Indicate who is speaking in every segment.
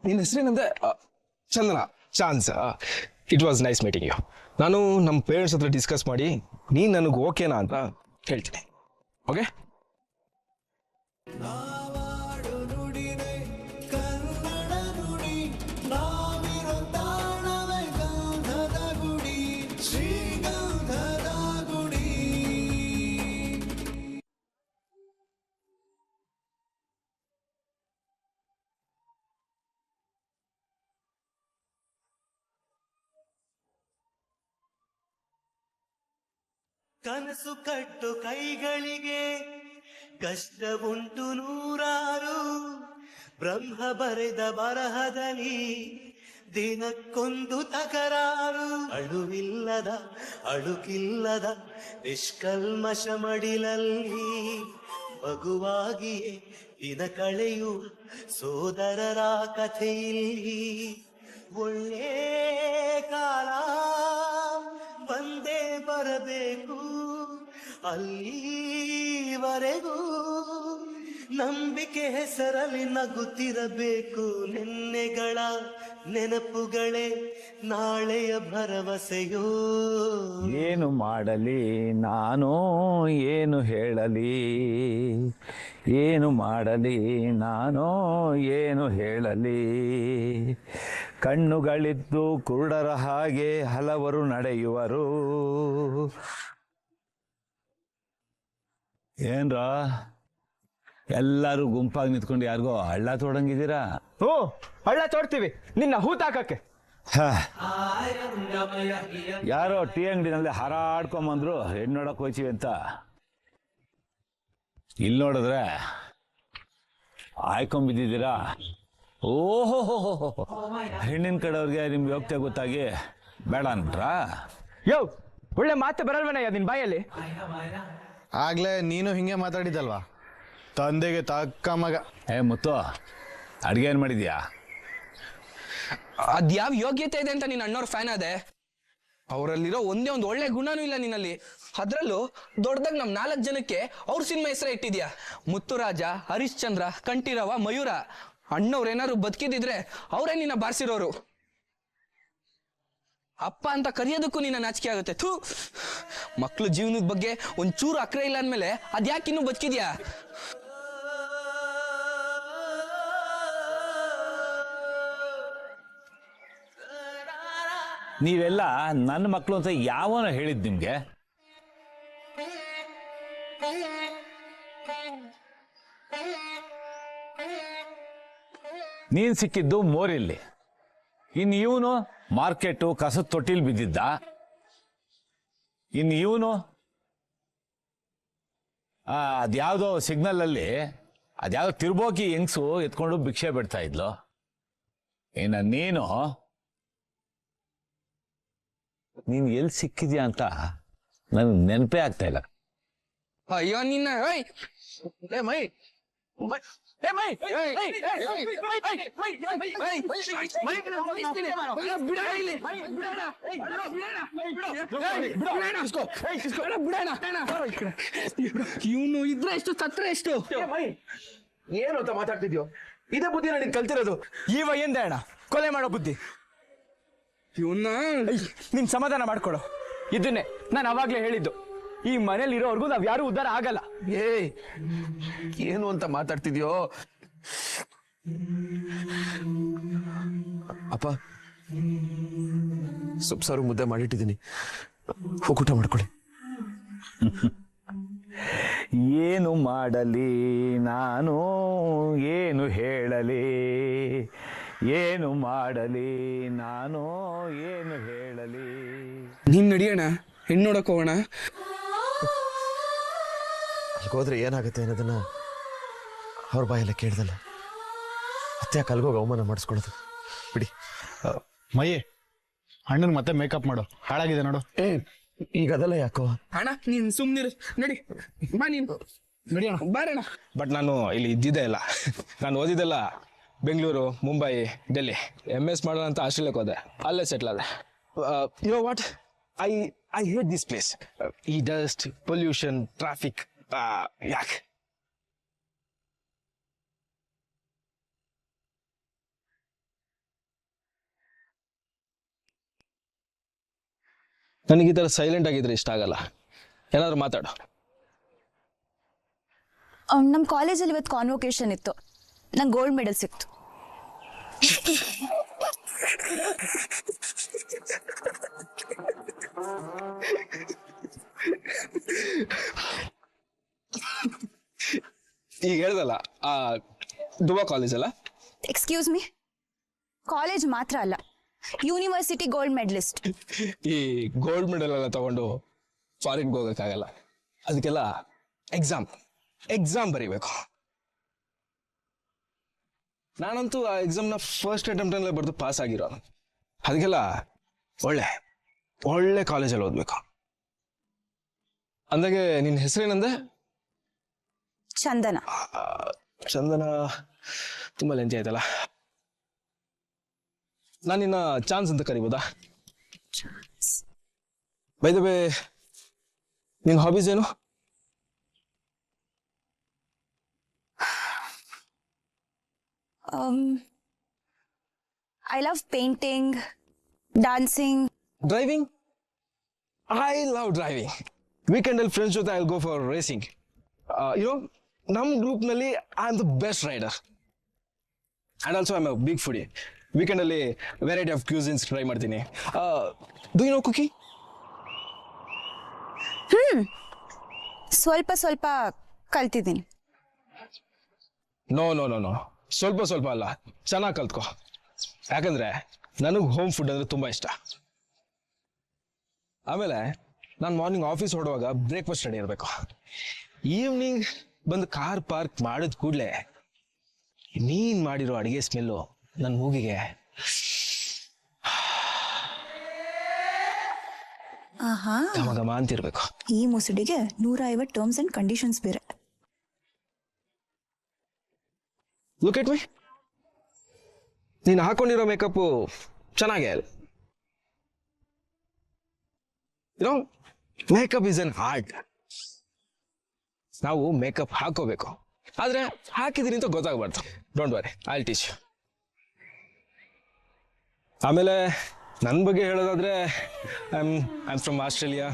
Speaker 1: ನಿನ್ನ ಹೆಸರೇನಂದ್ರೆ Chandana chance. It was nice meeting you. ನಾನು ನಮ್ಮ ಪೇರೆಂಟ್ಸ್ ಹತ್ರ ಡಿಸ್ಕಸ್ ಮಾಡಿ ನೀನು ನನಗೆ ಓಕೆನಾ ಅಂತ ಹೇಳ್ತೀನಿ. ಓಕೆ.
Speaker 2: ಕನಸು ಕಟ್ಟು ಕೈಗಳಿಗೆ ಕಷ್ಟ ಉಂಟು ನೂರಾರು. ಬ್ರಹ್ಮ ಬರೆದ ಬರಹದಲ್ಲಿ ದಿನಕ್ಕೊಂದು ತಕರಾರು. ಅಳುವಿಲ್ಲದ ಅಳುಕಿಲ್ಲದ ನಿಷ್ಕಲ್ಮಶ ಮಡಿಲಲ್ಲಿ ಮಗುವಾಗಿಯೇ ದಿನ ಕಳೆಯು ಸೋದರರ ಕಥೆಯಲ್ಲಿ. ಒಳ್ಳೆ ಕಾಲ ಬಂದೇ ಬರಬೇಕು, ಅಲ್ಲಿವರೆಗೂ ನಂಬಿಕೆ ಹೆಸರಲ್ಲಿ ನಗುತ್ತಿರಬೇಕು. ನಿನ್ನೆಗಳ ನೆನಪುಗಳೇ ನಾಳೆಯ ಭರವಸೆಯೋ.
Speaker 3: ಏನು ಮಾಡಲಿ ನಾನು, ಏನು ಹೇಳಲಿ, ಏನು ಮಾಡಲಿ ನಾನು, ಏನು ಹೇಳಲಿ. ಕಣ್ಣುಗಳಿದ್ದು ಕುರುಡರ ಹಾಗೆ ಹಲವರು ನಡೆಯುವರು. ಏನ್ರ ಎಲ್ಲರೂ ಗುಂಪಾಗಿ ನಿಂತ್ಕೊಂಡು ಯಾರಿಗೋ ಹಳ್ಳ ತೋಡಂಗಿದ್ದೀರಾ?
Speaker 1: ಹಳ್ಳ ತೋಡ್ತೀವಿ ನಿನ್ನ ಹೂತಾಕಕ್ಕೆ.
Speaker 3: ಯಾರೋ ಟೀ ಅಂಗಡಿನಲ್ಲಿ ಹಾರಾಡ್ಕೊಂಬಂದ್ರು ಹೆಣ್ಣು ನೋಡಕ್ ಹೋಯ್ತೀವಿ ಅಂತ. ಇಲ್ಲಿ ನೋಡಿದ್ರೆ ಆಯ್ಕೊಂಬಿದ್ದೀರಾ. ಓಹೋ, ಹೆಣ್ಣಿನ ಕಡೆಯವ್ರಿಗೆ ನಿಮ್ಗೆ ಯೋಗ್ಯತೆ ಗೊತ್ತಾಗಿ ಬೇಡ ಅಂಟ್ರಾ?
Speaker 1: ಒಳ್ಳೆ ಮಾತು ಬರಲ್ವನಯ್ಯ ನಿನ್ ಬಾಯಲ್ಲಿ.
Speaker 4: ಆಗ್ಲೇ ನೀನು ಹಿಂಗೆ ಮಾತಾಡಿದಲ್ವಾ, ತಂದೆಗೆ ತಕ್ಕ ಮಗ.
Speaker 3: ಮುತ್ತು, ಅಡ್ಗೆ ಏನ್ ಮಾಡಿದ್ಯಾ?
Speaker 5: ಅದ್ಯಾವ ಯೋಗ್ಯತೆ ಇದೆ ಅಂತ ನಿನ್ನ ಅಣ್ಣವ್ರ ಫ್ಯಾನ್ ಅದೇ. ಅವರಲ್ಲಿರೋ ಒಂದೇ ಒಂದು ಒಳ್ಳೆ ಗುಣನೂ ಇಲ್ಲ ನಿನ್ನಲ್ಲಿ. ಅದ್ರಲ್ಲೂ ದೊಡ್ಡದಾಗ ನಮ್ 4 ಜನಕ್ಕೆ ಅವ್ರ ಸಿನಿಮಾ ಹೆಸರೇ ಇಟ್ಟಿದ್ಯಾ. ಮುತ್ತುರಾಜ, ಹರಿಶ್ಚಂದ್ರ, ಕಂಠೀರವ, ಮಯೂರ. ಅಣ್ಣವ್ರೇನಾದ್ರು ಬದುಕಿದಿದ್ರೆ ಅವರೇ ನಿನ್ನ ಬಾರಿಸಿರೋರು. ಅಪ್ಪ ಅಂತ ಕರೆಯೋದಕ್ಕೂ ನಿನ್ನ ನಾಚಿಕೆ ಆಗುತ್ತೆ. ಥೂ, ಮಕ್ಳು ಜೀವನದ ಬಗ್ಗೆ ಒಂಚೂರು ಅಕ್ರೆ ಇಲ್ಲ ಅಂದ್ಮೇಲೆ ಅದ್ಯಾಕಿನ್ನೂ ಬದುಕಿದ್ಯಾ?
Speaker 3: ನೀವೆಲ್ಲ ನನ್ನ ಮಕ್ಕಳು ಅಂತ ಯಾವನ ಹೇಳಿದ್ ನಿಮ್ಗೆ? ನೀನ್ ಸಿಕ್ಕಿದ್ದು ಮೋರಿಲ್ಲಿ, ಇನ್ ಇವನು ಮಾರ್ಕೆಟು ಕಸದ ತೊಟ್ಟಿಲ್ ಬಿದ್ದಿದ್ದ. ಇನ್ ಇವನು ಅದ್ಯಾವುದೋ ಸಿಗ್ನಲ್ ಅಲ್ಲಿ ಅದ್ಯಾವುದೋ ತಿರ್ಬೋಕಿ ಹೆಂಗ್ಸು ಎತ್ಕೊಂಡು ಭಿಕ್ಷೆ ಬಿಡ್ತಾ ಇದ್ಲು. ಇನ್ನ ನೀನು ಎಲ್ಲಿ ಸಿಕ್ಕಿದ್ಯಾ ಅಂತ ನನ್ಗೆ ನೆನಪೇ ಆಗ್ತಾ ಇಲ್ಲ.
Speaker 5: ಅಯ್ಯೋ ನಿನ್ನ ಇವನು ಇದ್ರೆ ಎಷ್ಟು ಸತ್ರ ಎಷ್ಟು.
Speaker 1: ಏನು ಅಂತ ಮಾತಾಡ್ತಿದ್ಯೋ? ಇದೇ ಬುದ್ಧಿ ನನಗೆ ಕಲ್ತಿರೋದು. ಈ ವಯ್ಯಂದೆ ಅಣ್ಣ ಕೊಲೆ ಮಾಡೋ ಬುದ್ಧಿ.
Speaker 5: ಇವನ್ನ
Speaker 1: ನಿನ್ ಸಮಾಧಾನ ಮಾಡ್ಕೊಡು. ಇದನ್ನೇ ನಾನು ಅವಾಗ್ಲೇ ಹೇಳಿದ್ದು, ಈ ಮನೇಲಿ ಇರೋವರೆಗೂ ನಾವ್ ಯಾರು ಉದ್ಧಾರ ಆಗಲ್ಲ. ಏನು ಅಂತ ಮಾತಾಡ್ತಿದ್ಯೋ? ಅಪ್ಪ, ಸೊಪ್ಪು ಸಾರು ಮುದ್ದೆ ಮಾಡಿಟ್ಟಿದ್ದೀನಿ, ಊಟ ಮಾಡ್ಕೊಳ್ಳಿ.
Speaker 3: ಏನು ಮಾಡಲಿ ನಾನು, ಏನು ಹೇಳಲಿ, ಏನು ಮಾಡಲಿ ನಾನು, ಏನು ಹೇಳಲಿ.
Speaker 5: ನೀನ್ ನಡಿಯೋಣ, ಹೆಣ್ಣು ನೋಡಕ್ ಹೋಗೋಣ.
Speaker 4: ಅಲ್ಗೋದ್ರೆ ಏನಾಗುತ್ತೆ ಅನ್ನೋದನ್ನ ಅವ್ರ ಬಾಯೆಲ್ಲ ಕೇಳ್ದಲ್ಲ. ಮತ್ತೆ ಯಾಕೆ ಅಲ್ಗೋಗಿ ಅವಮಾನ ಮಾಡಿಸ್ಕೊಳ್ಳೋದು? ಬಿಡಿ.
Speaker 6: ಮಯ್ಯೆ, ಅಣ್ಣನ್ ಮತ್ತೆ ಮೇಕಪ್ ಮಾಡು, ಹಾಳಾಗಿದೆ ನೋಡು.
Speaker 4: ಈಗ ಅದೆಲ್ಲ ಯಾಕೋ
Speaker 5: ಅಣ್ಣ, ನೀನ್ ಸುಮ್ನಿರು. ನಡಿ ಬಾ, ನೀನು ನಡಿಯೋಣ, ಬಾರಣ.
Speaker 1: ಬಟ್ ನಾನು ಇಲ್ಲಿ ಇದ್ದಿದ್ದೇ ಇಲ್ಲ. ನಾನು ಓದಿದ್ದೆಲ್ಲ ಬೆಂಗಳೂರು, ಮುಂಬೈ, ಡೆಲ್ಲಿ. MS ಮಾಡೋಣ ಅಂತ ಆಸ್ಟ್ರೇಲಿಯಾಕ್ಕೆ ಹೋದೆ, ಅಲ್ಲೇ ಸೆಟ್ಲ್ ಆದೆ. You know what, I hate this place. ಈ ಡಸ್ಟ್, ಪೊಲ್ಯೂಷನ್, ಟ್ರಾಫಿಕ್. ಯಾಕೆ ನನಗೆ ಈ ಥರ ಸೈಲೆಂಟ್ ಆಗಿದ್ರೆ ಇಷ್ಟ ಆಗಲ್ಲ. ಏನಾದ್ರು ಮಾತಾಡು.
Speaker 7: ನಮ್ಮ ಕಾಲೇಜಲ್ಲಿ ಇವತ್ತು ಕಾನ್ವೊಕೇಶನ್ ಇತ್ತು, ನಂಗೆ ಗೋಲ್ಡ್ ಮೆಡಲ್ ಸಿಕ್ತು.
Speaker 1: ಈಗ ಹೇಳ್ದಲ್ಲ ದುಬಾ ಕಾಲೇಜ್ ಅಲ್ಲ?
Speaker 7: ಎಕ್ಸ್ಕ್ಯೂಸ್ ಮೀ, ಕಾಲೇಜ್ ಮಾತ್ರ ಅಲ್ಲ, ಯೂನಿವರ್ಸಿಟಿ ಗೋಲ್ಡ್ ಮೆಡಲಿಸ್ಟ್.
Speaker 1: ಈ ಗೋಲ್ಡ್ ಮೆಡಲ್ ಎಲ್ಲ ತಗೊಂಡು ಫಾರಿನ್ಗೆ ಹೋಗೋಕ್ಕಾಗಲ್ಲ. ಅದಕ್ಕೆಲ್ಲ ಎಕ್ಸಾಮ್ ಬರೀಬೇಕು. ನಾನಂತೂ ಆ ಎಕ್ಸಾಮ್ನ ಫಸ್ಟ್ ಅಟೆಂಪ್ಟಲ್ಲೇ ಬರೆದು ಪಾಸ್ ಆಗಿರೋ. ಅದಕ್ಕೆಲ್ಲ ಒಳ್ಳೆ ಕಾಲೇಜಲ್ಲಿ ಓದ್ಬೇಕು. ಅಂದಾಗೆ ನಿನ್ನ ಹೆಸರೇನಂದೆ?
Speaker 7: ಚಂದನ.
Speaker 1: ಚಂದನ ತುಂಬ ಲೆಂತಿ ಆಯ್ತಲ್ಲ. ನಾನು ನಿನ್ನ ಚಾನ್ಸ್ ಅಂತ ಕರಿಬೋದಾ? ಬೈ ದ ವೇ, ನಿನ್ನ ಹಾಬೀಸ್ ಏನು?
Speaker 7: I love painting, dancing.
Speaker 1: Driving? I love driving. ವೀಕೆಂಡಲ್ಲಿ ಫ್ರೆಂಡ್ಸ್ ಜೊತೆ I will go for racing. ನಮ್ಮ ಗ್ರೂಪ್ನಲ್ಲಿ I am the best rider. And also I am a big foodie. ವೀಕೆಂಡಲ್ಲಿ variety of cuisines try ಮಾಡ್ತೀನಿ. Do you know cooking?
Speaker 7: ಸ್ವಲ್ಪ ಕಲ್ತಿದ್ದೀನಿ.
Speaker 1: No, ಸ್ವಲ್ಪ ಅಲ್ಲ, ಚೆನ್ನಾಗಿ ಕಲ್ತ್ಕೊ. ಯಾಕಂದ್ರೆ ನನಗೆ ಹೋಮ್ ಫುಡ್ ಅಂದರೆ ತುಂಬ ಇಷ್ಟ. ಆಮೇಲೆ ನಾನು ಮಾರ್ನಿಂಗ್ ಆಫೀಸ್ ಹೊರಡುವಾಗ ಬ್ರೇಕ್ಫಾಸ್ಟ್ ರೆಡಿ ಇರಬೇಕು. ಈವ್ನಿಂಗ್ ಬಂದು ಕಾರ್ ಪಾರ್ಕ್ ಮಾಡಿದ ಕೂಡಲೇ ನೀನು ಮಾಡಿರೋ ಅಡುಗೆ ಸ್ಮೆಲ್ಲು ನನ್ನ ಮೂಗಿಗೆ ಘಮ ಅಂತಿರ್ಬೇಕು.
Speaker 7: ಈ ಮುಸುಡಿಗೆ 150 ಟರ್ಮ್ಸ್ ಅಂಡ್ ಕಂಡೀಷನ್ಸ್ ಬೇರೆ.
Speaker 1: Look at me. ನೀನು ಹಾಕೊಂಡಿರೋ ಮೇಕಪ್ಪು ಚೆನ್ನಾಗೇ ಅಲ್ಲ. Makeup is an art. ನಾವು ಮೇಕಪ್ ಹಾಕೋಬೇಕು, ಆದ್ರೆ ಹಾಕಿದೀನಿ ಅಂತ ಗೊತ್ತಾಗ್ಬಾರ್ದು. Don't worry, I will teach you. ಆಮೇಲೆ ನನ್ನ ಬಗ್ಗೆ ಹೇಳೋದಾದ್ರೆ ಐ ಆಮ್ ಫ್ರಮ್ ಆಸ್ಟ್ರೇಲಿಯಾ.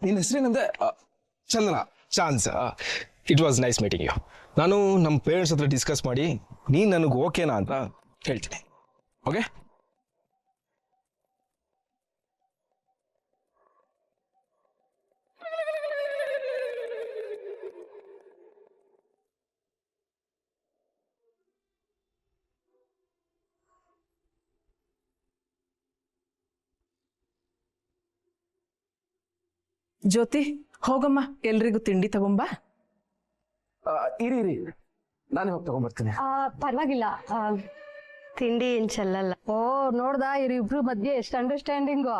Speaker 1: ನಿನ್ನ ಹೆಸರೇನಂದ್ರೆ? Chandana. Chance. It was nice meeting you. ನಾನು ನಮ್ಮ ಪೇರೆಂಟ್ಸ್ ಹತ್ರ ಡಿಸ್ಕಸ್ ಮಾಡಿ ನೀನು ನನಗೆ ಓಕೆನಾ ಅಂತ ಹೇಳ್ತೀನಿ. ಓಕೆ?
Speaker 8: ಜ್ಯೋತಿ, ಹೋಗಮ್ಮ, ಎಲ್ರಿಗೂ ತಿಂಡಿ ತಗೊಂಬಾ.
Speaker 1: ಇರಿ ನಾನೇ ಹೋಗಿ ತಗೊಂಡ್ಬರ್ತೀನಿ.
Speaker 9: ಪರವಾಗಿಲ್ಲ, ತಿಂಡಿ ಏನ್ ಚೆಲ್ಲಲ್ಲ. ಓ, ನೋಡ್ದಾ ಇವ್ರಿಬ್ರು ಮಧ್ಯೆ ಎಷ್ಟು ಅಂಡರ್ಸ್ಟ್ಯಾಂಡಿಂಗು.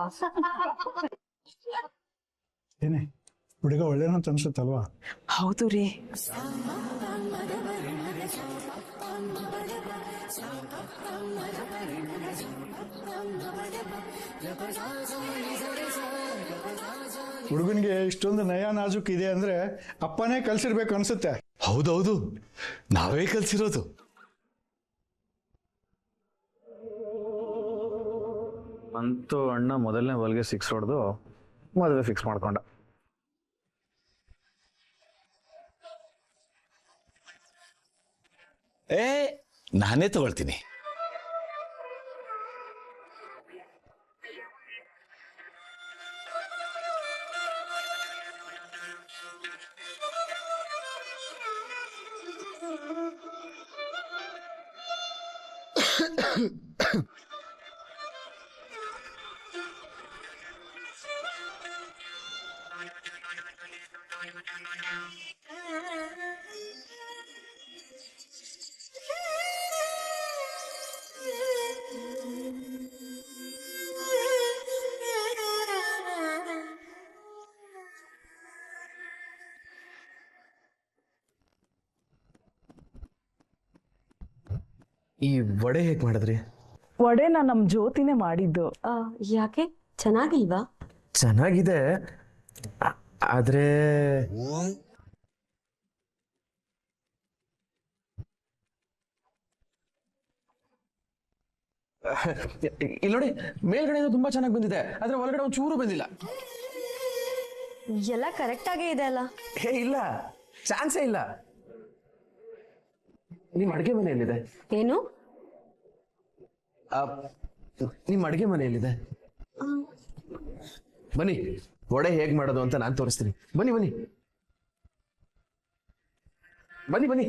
Speaker 6: ಏನೇ ಹುಡುಗ ಒಳ್ಳೆನಂತ ಅನ್ಸುತ್ತಲ್ವಾ?
Speaker 8: ಹೌದು ರೀ.
Speaker 6: ಹುಡುಗನಿಗೆ ಇಷ್ಟೊಂದು ನಯ ನಾಜುಕ್ ಇದೆ ಅಂದ್ರೆ ಅಪ್ಪನೇ ಕಲ್ಸಿರ್ಬೇಕು ಅನ್ಸುತ್ತೆ.
Speaker 3: ಹೌದೌದು, ನಾವೇ ಕಲ್ಸಿರೋದು.
Speaker 4: ಅಂತೂ ಅಣ್ಣ ಮೊದಲನೇ ಬಲ್ಗೆ 6 ಹೊಡೆದು ಮದುವೆ ಫಿಕ್ಸ್ ಮಾಡ್ಕೊಂಡ.
Speaker 3: ನಾನೇ ತಗೊಳ್ತೀನಿ.
Speaker 4: ಈ ವಡೆ ಹೇಗೆ ಮಾಡಿದ್ರಿ?
Speaker 8: ವಡೆನ ನಮ್ ಜ್ಯೋತಿನೇ ಮಾಡಿದ್ದು.
Speaker 9: ಯಾಕೆ ಚೆನ್ನಾಗಿಲ್ವಾ?
Speaker 4: ಚೆನ್ನಾಗಿದೆ, ಆದ್ರೆ ಇಲ್ಲಿ ನೋಡಿ, ಮೇಲ್ಗಡೆ ತುಂಬಾ ಚೆನ್ನಾಗಿ ಬಂದಿದೆ, ಆದ್ರೆ ಒಳಗಡೆ ಒಂದ್ ಚೂರು ಬಂದಿಲ್ಲ.
Speaker 9: ಎಲ್ಲ ಕರೆಕ್ಟ್ ಆಗೇ ಇದೆ ಅಲ್ಲ?
Speaker 4: ಹೇ ಇಲ್ಲ, ಚಾನ್ಸೇ ಇಲ್ಲ. ನಿಮ್ ಅಡ್ಗೆ ಮನೆ ಎಲ್ಲಿದೆ?
Speaker 9: ಏನು?
Speaker 4: ನಿಮ್ ಅಡ್ಗೆ ಮನೆ ಎಲ್ಲಿದೆ? ಬನ್ನಿ, ವಡೆ ಹೇಗ್ ಮಾಡೋದು ಅಂತ ನಾನು ತೋರಿಸ್ತೀನಿ. ಬನ್ನಿ ಬನ್ನಿ ಬನ್ನಿ ಬನ್ನಿ.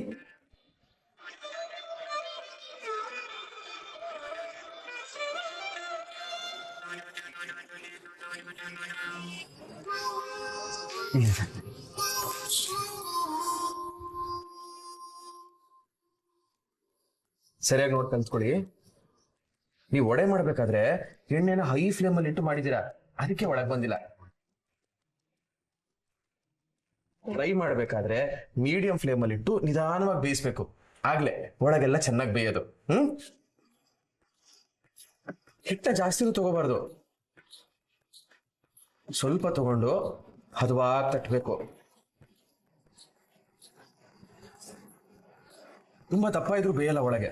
Speaker 4: ಸರಿಯಾಗಿ ನೋಡಿ ಕಲ್ತ್ಕೊಳ್ಳಿ. ನೀವು ವಡೆ ಮಾಡ್ಬೇಕಾದ್ರೆ ಎಣ್ಣೆನ ಹೈ ಫ್ಲೇಮ್ ಅಲ್ಲಿ ಇಟ್ಟು ಮಾಡಿದೀರಾ, ಅದಕ್ಕೆ ಒಳಗೆ ಬಂದಿಲ್ಲ. ಫ್ರೈ ಮಾಡ್ಬೇಕಾದ್ರೆ ಮೀಡಿಯಂ ಫ್ಲೇಮ್ ಅಲ್ಲಿ ಇಟ್ಟು ನಿಧಾನವಾಗಿ ಬೇಯಿಸ್ಬೇಕು, ಆಗ್ಲೇ ಒಳಗೆಲ್ಲ ಚೆನ್ನಾಗಿ ಬೇಯೋದು. ಹಿಟ್ಟ ಜಾಸ್ತಿನೂ ತಗೋಬಾರ್ದು, ಸ್ವಲ್ಪ ತಗೊಂಡು ಹದವಾಗಿ ತಟ್ಟಬೇಕು. ತುಂಬಾ ದಪ್ಪ ಇದ್ರೂ ಬೇಯಲ್ಲ ಒಳಗೆ,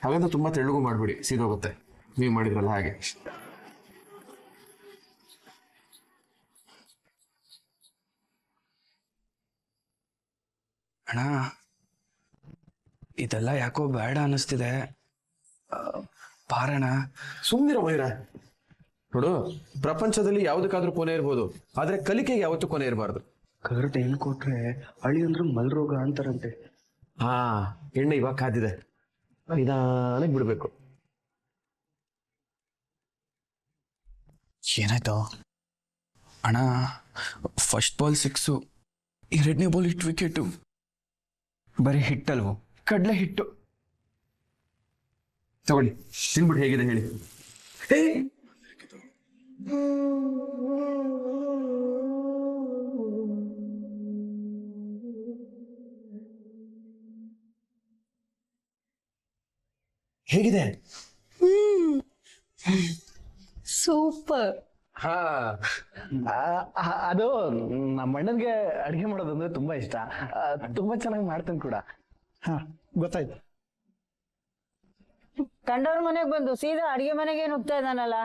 Speaker 4: ಹಾಗಂತ ತುಂಬಾ ತೆಳ್ಳಗೂ ಮಾಡ್ಬಿಡಿ, ಸೀದೋಗುತ್ತೆ. ನೀವು ಮಾಡಿದ್ರಲ್ಲ ಹಾಗೆ.
Speaker 5: ಅಣ್ಣ, ಇದೆಲ್ಲ ಯಾಕೋ ಬೇಡ ಅನ್ನಿಸ್ತಿದೆ. ಪಾರಣ.
Speaker 4: ಸುಮ್ಮನಿರೋ ಮಯೂರ. ನೋಡು, ಪ್ರಪಂಚದಲ್ಲಿ ಯಾವುದಕ್ಕಾದ್ರೂ ಕೊನೆ ಇರ್ಬೋದು, ಆದ್ರೆ ಕಲಿಕೆಗೆ ಯಾವತ್ತೂ ಕೊನೆ ಇರಬಾರ್ದು.
Speaker 1: ಕರೆಕ್ಟ್ ಏನ್ ಕೊಟ್ರೆ ಅಳಿ ಅಂದ್ರು ಮಲ್ರೋಗ ಅಂತಾರಂತೆ.
Speaker 4: ಹಾ, ಎಣ್ಣೆ ಇವಾಗ ಕಾದಿದೆ, ನಿಧಾನಕ್ಕೆ ಬಿಡ್ಬೇಕು.
Speaker 5: ಏನಾಯ್ತು ಅಣ್ಣ? ಫಸ್ಟ್ ಬಾಲ್ 6, ಎರಡನೇ ಬಾಲ್ 8 ವಿಕೆಟು. ಬರೀ ಹಿಟ್ಟಲ್ವು, ಕಡಲೆ ಹಿಟ್ಟು.
Speaker 4: ತಗೊಳ್ಳಿ, ತಿನ್ಬಿಟ್ಟು ಹೇಗಿದೆ ಹೇಳಿ. ಹೇಗಿದೆ?
Speaker 9: ಸೂಪರ್.
Speaker 6: ಹಾ, ಅದು ನಮ್ಮ ಅಣ್ಣನ್ಗೆ ಅಡಿಗೆ ಮಾಡೋದಂದ್ರೆ ತುಂಬಾ ಇಷ್ಟ. ತುಂಬಾ ಚೆನ್ನಾಗಿ ಮಾಡ್ತಾನೆ ಕೂಡ. ಹಾ, ಗೊತ್ತಾಯ್ತು.
Speaker 9: ಕಂಡವ್ರ ಮನೆಗೆ ಬಂದು ಸೀದಾ ಅಡಿಗೆ ಮನೆಗೆ ನುಗ್ತಾ ಇದ್ದಾನಲ್ಲ.